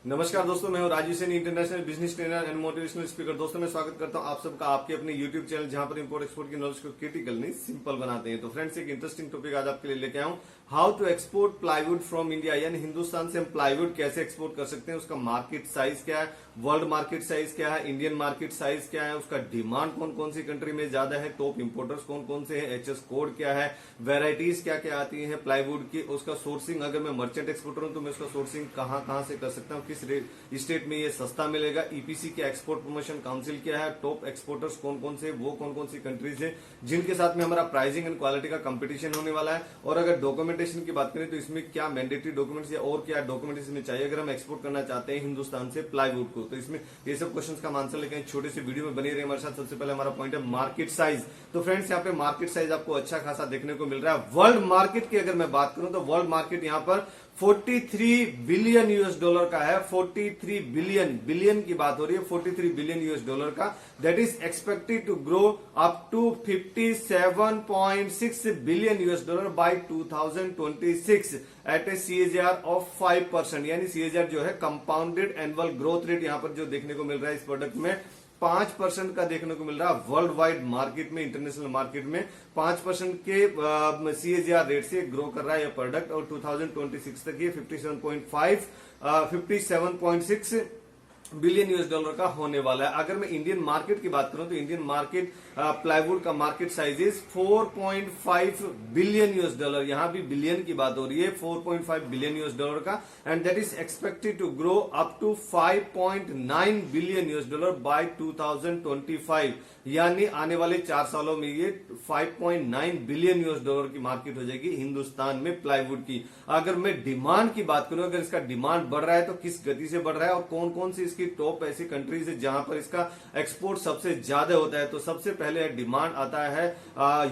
नमस्कार दोस्तों, मैं हूं Rajiv Saini, international business trainer and motivational speaker. दोस्तों, मैं स्वागत करता हूं आप सबका आपके अपने यूट्यूब चैनल, जहां पर इंपोर्ट एक्सपोर्ट की नॉलेज को क्रिटिकल नहीं सिंपल बनाते हैं। तो फ्रेंड्स, एक इंटरेस्टिंग टॉपिक आज आपके लिए लेके आया हूं, how to export plywood from India. यानी हिंदुस्तान से हम प्लाईवुड कैसे एक्सपोर्ट कर सकते हैं, उसका मार्केट साइज क्या है, वर्ल्ड मार्केट साइज क्या है, इंडियन मार्केट साइज क्या है, उसका डिमांड कौन कौन सी कंट्री में ज्यादा है, टॉप इंपोर्टर्स कौन कौन से हैं, एचएस कोड क्या है, वेराइटीज क्या क्या आती है प्लाईवुड की, उसका सोर्सिंग, अगर मैं मर्चेंट एक्सपोर्टर हूं तो मैं उसका सोर्सिंग कहां से कर सकता हूं, किस स्टेट में ये सस्ता मिलेगा, ईपीसी के एक्सपोर्ट प्रमोशन काउंसिल क्या है, टॉप एक्सपोर्टर्स कौन कौन से, वो कौन कौन सी कंट्रीज है जिनके साथ में हमारा प्राइसिंग एंड क्वालिटी का कंपटीशन होने वाला है। और अगर डॉक्यूमेंटेशन की बात करें तो इसमें क्या मैंडेटरी डॉक्यूमेंट्स या और क्या डॉक्यूमेंट इसमें चाहिए अगर हम एक्सपोर्ट करना चाहते हैं हिंदुस्तान से प्लाईवुड को। तो इसमें ये सब क्वेश्चंस का आंसर लेके छोटे से वीडियो में बनी रहे हमारे साथ। सबसे पहले हमारा पॉइंट है मार्केट साइज। तो फ्रेंड्स, यहाँ पे मार्केट साइज आपको अच्छा खासा देखने को मिल रहा है। वर्ल्ड मार्केट की अगर मैं बात करूं तो वर्ल्ड मार्केट यहाँ पर 43 बिलियन यूएस डॉलर का है। 43 बिलियन की बात हो रही है, 43 बिलियन यूएस डॉलर का। That is expected to grow up to 57.6 billion US dollar by 2026 at a CAGR of 5%। यानी CAGR जो है कंपाउंडेड एनुअल ग्रोथ रेट यहाँ पर जो देखने को मिल रहा है इस प्रोडक्ट में 5% का देखने को मिल रहा है। वर्ल्ड वाइड मार्केट में, इंटरनेशनल मार्केट में 5% के CAGR रेट से ग्रो कर रहा है यह प्रोडक्ट। और 2026 तक ये 57.6 बिलियन यूएस डॉलर का होने वाला है। अगर मैं इंडियन मार्केट की बात करूं तो इंडियन मार्केट प्लाईवुड का market size is 4.5 billion US dollar. यहां भी बिलियन की बात हो रही है, 4.5 बिलियन यूएस डॉलर का। And that is expected to grow up to 5.9 billion US dollar by 2025। यानी आने वाले 4 सालों में ये 5.9 बिलियन यूएस डॉलर की मार्केट हो जाएगी हिंदुस्तान में प्लाईवुड की। अगर मैं डिमांड की बात करूं, अगर इसका डिमांड बढ़ रहा है तो किस गति से बढ़ रहा है और कौन कौन सी इसकी टॉप ऐसी कंट्रीज है जहां पर इसका एक्सपोर्ट सबसे ज्यादा होता है। तो सबसे पहले डिमांड आता है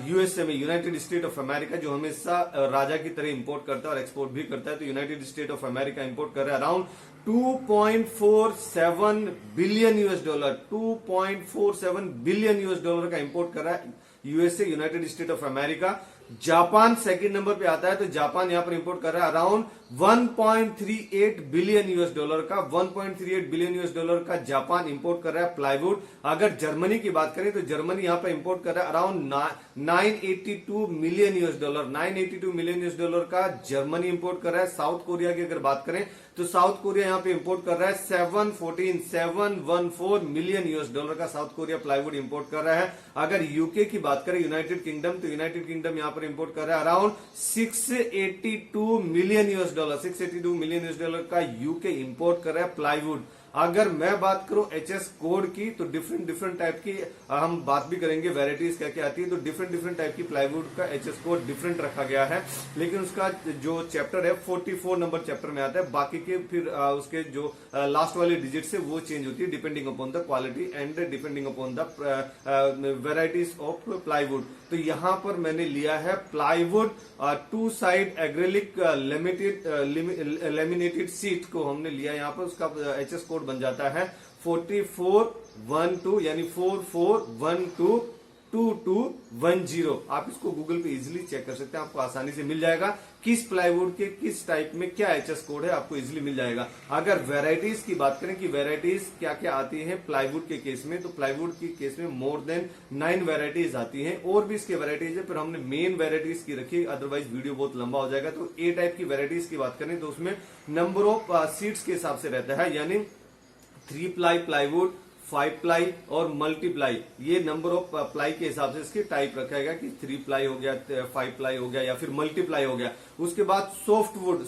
यूएसए में, यूनाइटेड स्टेट ऑफ अमेरिका, जो हमेशा राजा की तरह इंपोर्ट करता है और एक्सपोर्ट भी करता है। तो United state of America import कर रहा है around 2.47 billion US dollar. 2.47 billion US dollar का इंपोर्ट कर रहा है USA, United state of America. Japan second number पे आता है, तो जापान यहां पर इंपोर्ट कर रहा है अराउंड 1.38 बिलियन यूएस डॉलर का। 1.38 बिलियन यूएस डॉलर का जापान इंपोर्ट कर रहा है प्लाईवुड। अगर जर्मनी की बात करें तो जर्मनी यहां पर इंपोर्ट कर रहा है around 982 million US dollar. 982 million US dollar का जर्मनी इंपोर्ट कर रहा है। साउथ कोरिया की अगर बात करें तो साउथ कोरिया यहां पे इंपोर्ट कर रहा है 714 मिलियन यूएस डॉलर का साउथ कोरिया प्लाईवुड इंपोर्ट कर रहा है। अगर यूके की बात करें, यूनाइटेड किंगडम, तो यूनाइटेड किंगडम यहां पर इंपोर्ट कर रहा है around 682 million US dollar. 682 million US dollar का यूके इंपोर्ट कर रहा है प्लाईवुड। अगर मैं बात करूं एचएस कोड की तो डिफरेंट टाइप की हम बात भी करेंगे, वेराइटीज क्या क्या आती है। तो डिफरेंट टाइप की प्लाईवुड का एचएस कोड डिफरेंट रखा गया है, लेकिन उसका जो चैप्टर है 44 नंबर चैप्टर में आता है। बाकी के फिर उसके जो लास्ट वाले डिजिट्स है वो चेंज होती है depending upon the quality and depending upon the varieties of plywood. तो यहां पर मैंने लिया है plywood 2 side acrylic laminated sheet को हमने लिया यहाँ पर। उसका एचएस कोड बन जाता है 4412, यानी 44122210। आप इसको गूगल पे इजीली चेक कर सकते हैं, आपको आसानी से मिल जाएगा किस प्लाईवुड के किस टाइप में क्या एचएस कोड है, आपको इजीली मिल जाएगा। अगर वेराइटीज की बात करें कि वेराइटीज क्या क्या आती हैं प्लाईवुड के केस में, तो प्लाईवुड के केस में मोर देन 9 वेराइटीज आती हैं। और भी इसके वेराइटीज है, फिर हमने मेन वेराइटीज की रखी, अदरवाइज वीडियो बहुत लंबा हो जाएगा। तो ए टाइप की वेराइटीज की बात करें तो उसमें नंबर ऑफ सीट्स के हिसाब से रहता है, यानी 3 प्लाई प्लाईवुड, 5 प्लाई और मल्टीप्लाई। ये नंबर ऑफ प्लाई के हिसाब से इसके टाइप रखा गया कि 3 प्लाई हो गया, 5 प्लाई हो गया या फिर मल्टीप्लाई हो गया। उसके बाद सॉफ्टवुड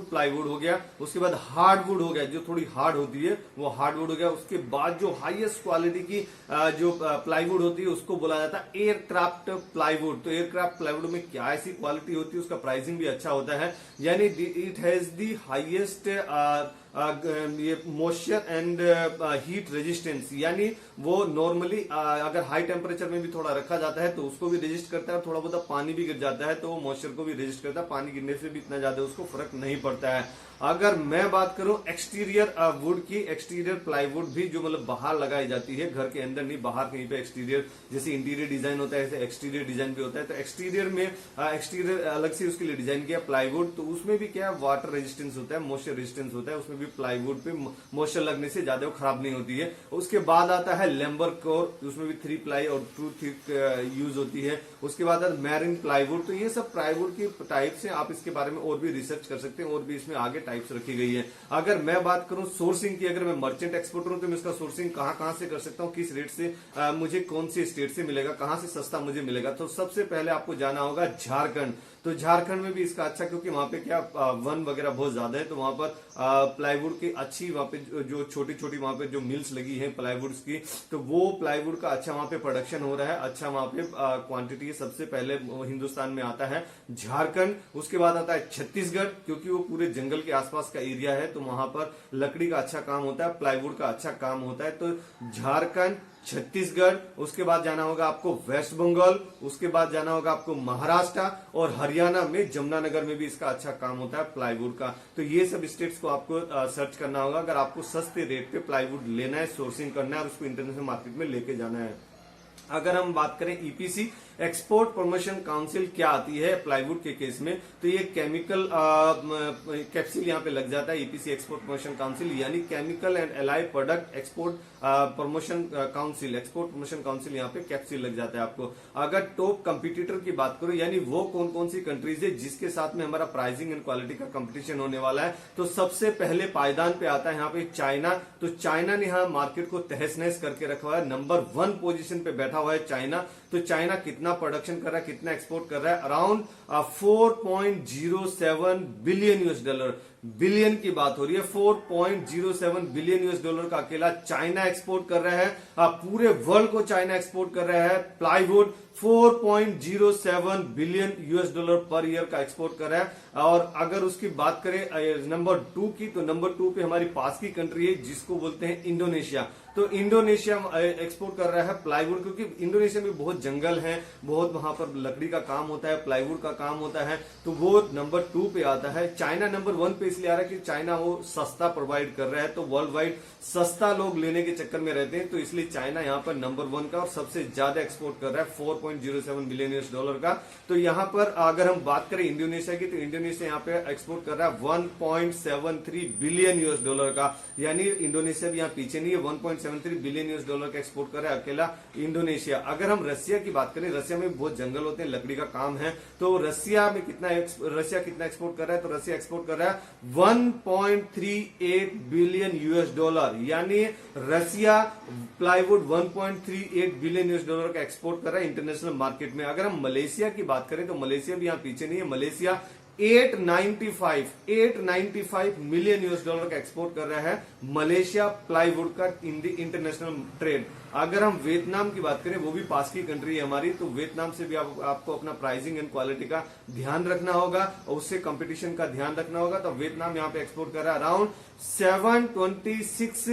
प्लाईवुड हो गया। उसके बाद हार्डवुड हो गया, जो थोड़ी हार्ड होती है वो हार्डवुड हो गया। उसके बाद जो हाईएस्ट क्वालिटी की जो प्लाईवुड होती है उसको बोला जाता है एयरक्राफ्ट प्लाईवुड। तो एयरक्राफ्ट प्लाईवुड में क्या ऐसी क्वालिटी होती है, उसका प्राइसिंग भी अच्छा होता है, यानी इट हैज दी हाईएस्ट ये मॉइस्चर एंड हीट रेजिस्टेंस। यानी वो नॉर्मली अगर हाई टेम्परेचर में भी थोड़ा रखा जाता है तो उसको भी रेजिस्ट करता है, और थोड़ा बहुत पानी भी गिर जाता है तो वो मॉइस्चर को भी रेजिस्ट करता है। पानी गिरने से भी इतना ज्यादा उसको फर्क नहीं पड़ता है। अगर मैं बात करूं एक्सटीरियर वुड की, एक्सटीरियर प्लाईवुड भी जो मतलब बाहर लगाई जाती है, घर के अंदर नहीं बाहर कहीं पे एक्सटीरियर, जैसे इंटीरियर डिजाइन होता है ऐसे एक्सटीरियर डिजाइन भी होता है। तो एक्सटीरियर में एक्सटीरियर अलग से उसके लिए डिजाइन किया प्लाईवुड, तो उसमें भी क्या वाटर रेजिस्टेंस होता है, मॉइस्चर रेजिस्टेंस होता है, उसमें भी प्लाईवुड पे मॉइस्चर लगने से ज्यादा वो खराब नहीं होती है। उसके बाद आता है लेम्बर कोर, उसमें भी 3 प्लाई और 2 थिक यूज होती है। उसके बाद मैरिन प्लाईवुड। तो ये सब प्लाईवुड की टाइप्स हैं, आप इसके बारे में और भी रिसर्च कर सकते हैं, और भी इसमें आगे टाइप्स रखी गई है। अगर मैं बात करूं सोर्सिंग की, अगर मैं मर्चेंट एक्सपोर्टर हूं तो मैं इसका सोर्सिंग कहां से कर सकता हूं, किस रेट से मुझे कौन सी स्टेट से मिलेगा, कहां से सस्ता मुझे मिलेगा। तो सबसे पहले आपको जाना होगा झारखंड। तो झारखंड में भी इसका अच्छा, क्योंकि वहां पे क्या वन वगैरह बहुत ज्यादा है, तो वहां पर प्लाईवुड की अच्छी, वहां पे जो छोटी छोटी वहां पे जो मिल्स लगी है प्लाईवुड्स की, तो वो प्लाईवुड का अच्छा वहां पे प्रोडक्शन हो रहा है, अच्छा वहां पे क्वांटिटी सबसे पहले हिंदुस्तान में आता है झारखंड। उसके बाद आता है छत्तीसगढ़, क्योंकि वो पूरे जंगल के आसपास का एरिया है, तो वहां पर लकड़ी का अच्छा काम होता है, प्लाईवुड का अच्छा काम होता है। तो झारखंड, छत्तीसगढ़, उसके बाद जाना होगा आपको वेस्ट बंगाल, उसके बाद जाना होगा आपको महाराष्ट्र, और हरियाणा में जमुनानगर में भी इसका अच्छा काम होता है प्लाईवुड का। तो ये सब स्टेट्स को आपको सर्च करना होगा अगर आपको सस्ते रेट पे प्लाईवुड लेना है, सोर्सिंग करना है और उसको इंटरनेशनल मार्केट में लेके जाना है। अगर हम बात करें ईपीसी, एक्सपोर्ट प्रमोशन काउंसिल, क्या आती है प्लाईवुड के केस में, तो ये केमिकल कैप्सूल यहाँ पे लग जाता है। ईपीसी एक्सपोर्ट प्रमोशन काउंसिल यानी chemical and allied product export promotion council, export promotion council, यहाँ पे कैप्सूल लग जाता है आपको। अगर टॉप कंपटीटर की बात करो, यानी वो कौन कौन सी कंट्रीज है जिसके साथ में हमारा प्राइसिंग एंड क्वालिटी का कंपटीशन होने वाला है, तो सबसे पहले पायदान पे आता है यहाँ पे चाइना। तो चाइना ने यहाँ मार्केट को तहस नहस करके रखा हुआ है, नंबर 1 पोजीशन पे बैठा हुआ है चाइना। तो चाइना कितना प्रोडक्शन कर रहा है, कितना एक्सपोर्ट कर रहा है, around 4.07 billion US dollar, billion की बात हो रही है, 4.07 बिलियन यूएस डॉलर का अकेला चाइना एक्सपोर्ट कर रहा है। पूरे वर्ल्ड को चाइना एक्सपोर्ट कर रहा है plywood, 4.07 billion US dollar per year का एक्सपोर्ट कर रहा है। और अगर उसकी बात करें नंबर 2 की, तो नंबर 2 पे हमारी पास की कंट्री है जिसको बोलते हैं इंडोनेशिया। तो इंडोनेशिया एक्सपोर्ट कर रहा है प्लाईवुड, क्योंकि इंडोनेशिया में बहुत जंगल है, बहुत वहां पर लकड़ी का काम होता है, प्लाईवुड का काम होता है, तो वो नंबर 2 पे आता है। चाइना नंबर 1 पे इसलिए आ रहा है कि चाइना वो सस्ता प्रोवाइड कर रहा है, तो वर्ल्ड वाइड सस्ता लोग लेने के चक्कर में रहते हैं, तो इसलिए चाइना यहाँ पर नंबर 1 का और सबसे ज्यादा एक्सपोर्ट कर रहा है 4.07 बिलियन यूएस डॉलर का। तो यहाँ पर अगर हम बात करें इंडोनेशिया की, तो इंडोनेशिया यहाँ पे एक्सपोर्ट कर रहा है 1.73 बिलियन यूएस डॉलर का, यानी इंडोनेशिया भी यहाँ पीछे नहीं है, 1.73 बिलियन यूएस डॉलर का एक्सपोर्ट कर रहा है अकेला इंडोनेशिया। अगर हम रसिया की बात करें, रसिया में बहुत जंगल होते हैं, लकड़ी का काम है, तो रसिया में रसिया कितना एक्सपोर्ट कर रहा है, तो रसिया एक्सपोर्ट कर रहा है 1.38 बिलियन यूएस डॉलर, यानी रसिया प्लाईवुड 1.38 बिलियन यूएस डॉलर का एक्सपोर्ट कर रहा है इंटरनेशनल मार्केट में। अगर हम मलेशिया की बात करें, तो मलेशिया भी यहाँ पीछे नहीं है, मलेशिया 895 मिलियन यूएस डॉलर का एक्सपोर्ट कर रहा है मलेशिया प्लाईवुड का इन दी इंटरनेशनल ट्रेड। अगर हम वियतनाम की बात करें, वो भी पास की कंट्री है हमारी, तो वियतनाम से भी आपको अपना प्राइसिंग एंड क्वालिटी का ध्यान रखना होगा और उससे कंपटीशन का ध्यान रखना होगा। तो वियतनाम यहाँ पे एक्सपोर्ट कर रहा है around 726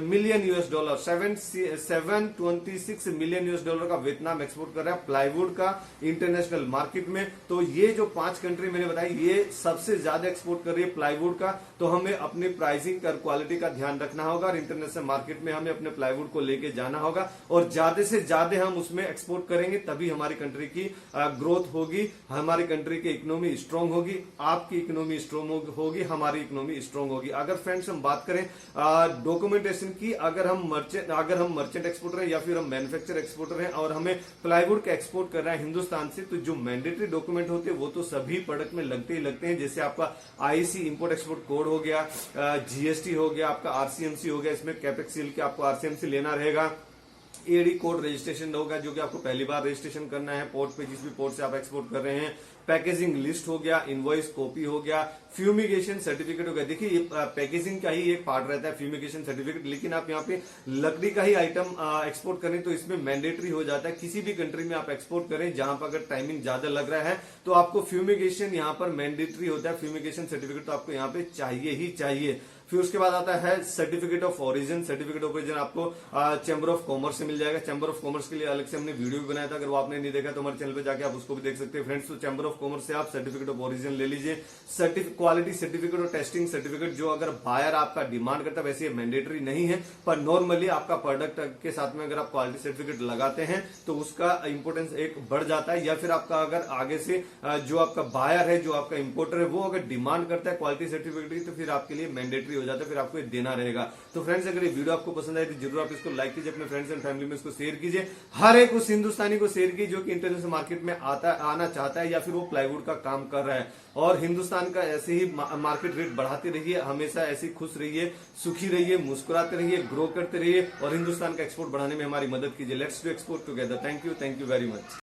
million US dollar, 726 million US dollar का वियतनाम एक्सपोर्ट कर रहा है प्लाईवुड का इंटरनेशनल मार्केट में। तो ये जो 5 कंट्री मैंने बताई, ये सबसे ज्यादा एक्सपोर्ट कर रही है प्लाईवुड का, तो हमें अपनी प्राइसिंग और क्वालिटी का ध्यान रखना होगा और इंटरनेशनल मार्केट में हमें अपने प्लाईवुड को लेके जाना होगा और ज्यादा से ज्यादा हम उसमें एक्सपोर्ट करेंगे, तभी हमारी कंट्री की ग्रोथ होगी, हमारी कंट्री की इकोनॉमी स्ट्रांग होगी, आपकी इकोनॉमी स्ट्रांग होगी, हमारी इकोनॉमी स्ट्रांग होगी। अगर फ्रेंड्स हम बात करें डॉक्यूमेंटेशन की, अगर हम मर्चेंट एक्सपोर्टर है या फिर हम मैन्युफैक्चर एक्सपोर्टर हैं और हमें प्लाईवुड का एक्सपोर्ट कर रहा है हिंदुस्तान से, तो जो मैंडेटरी डॉक्यूमेंट होते हैं वो तो सभी प्रोडक्ट में लगते ही लगते हैं, जैसे आपका आईसी इंपोर्ट एक्सपोर्ट कोड हो गया, जीएसटी हो गया, आपका आरसीएमसी हो गया, इसमें कैपेक्सिल के आपको आरसीएमसी लेना रहेगा, एडी कोड रजिस्ट्रेशन होगा जो कि आपको पहली बार रजिस्ट्रेशन करना है पोर्ट पे, जिस भी पोर्ट से आप एक्सपोर्ट कर रहे हैं, पैकेजिंग लिस्ट हो गया, इनवॉइस कॉपी हो गया, फ्यूमिगेशन सर्टिफिकेट हो गया। देखिए ये पैकेजिंग का ही एक पार्ट रहता है फ्यूमिगेशन सर्टिफिकेट, लेकिन आप यहाँ पे लकड़ी का ही आइटम एक्सपोर्ट करें तो इसमें मैंडेटरी हो जाता है। किसी भी कंट्री में आप एक्सपोर्ट करें जहां पर अगर टाइमिंग ज्यादा लग रहा है तो आपको फ्यूमिगेशन यहाँ पर मैंडेटरी होता है, फ्यूमिगेशन सर्टिफिकेट तो आपको यहाँ पे चाहिए ही चाहिए। फिर उसके बाद आता है certificate of origin. Certificate of origin आपको चैम्बर ऑफ कॉमर्स से मिल जाएगा। चैम्बर ऑफ कॉमर्स के लिए अलग से हमने वीडियो भी बनाया था, अगर वो आपने नहीं देखा तो हमारे चैनल पे जाके आप उसको भी देख सकते हैं फ्रेंड्स। तो चैम्बर ऑफ कॉमर्स से आप सर्टिफिकेट ऑफ ओरिजिन ले लीजिए। क्वालिटी सर्टिफिकेट और टेस्टिंग सर्टिफिकेट जो अगर बायर आपका डिमांड करता है, वैसे ये मैंडेटरी नहीं है, पर नॉर्मली आपका प्रोडक्ट के साथ में अगर आप क्वालिटी सर्टिफिकेट लगाते हैं तो उसका इंपोर्टेंस एक बढ़ जाता है। या फिर आपका अगर आगे से जो आपका बायर है, जो आपका इंपोर्टर है, वो अगर डिमांड करता है क्वालिटी सर्टिफिकेट की, तो फिर आपके लिए मैंडेटरी हो जाता है, फिर आपको ये देना रहेगा। तो फ्रेंड्स अगर ये वीडियो आपको पसंद आए तो जरूर आप इसको लाइक कीजिए, अपने फ्रेंड्स एंड फैमिली में इसको शेयर कीजिए। हर एक उस हिंदुस्तानी को शेयर कीजिए जो कि इंटरनेशनल मार्केट में आना चाहता है या फिर वो प्लाईवुड का काम कर रहा है। और हिंदुस्तान का ऐसे ही मार्केट रेट बढ़ाते रहिए, हमेशा ऐसे ही खुश रहिए, सुखी रहिए, मुस्कुराते रहिए, ग्रो करते रहिए और हिंदुस्तान का एक्सपोर्ट बढ़ाने में हमारी मदद कीजिए। Let's do export together. Thank you very much.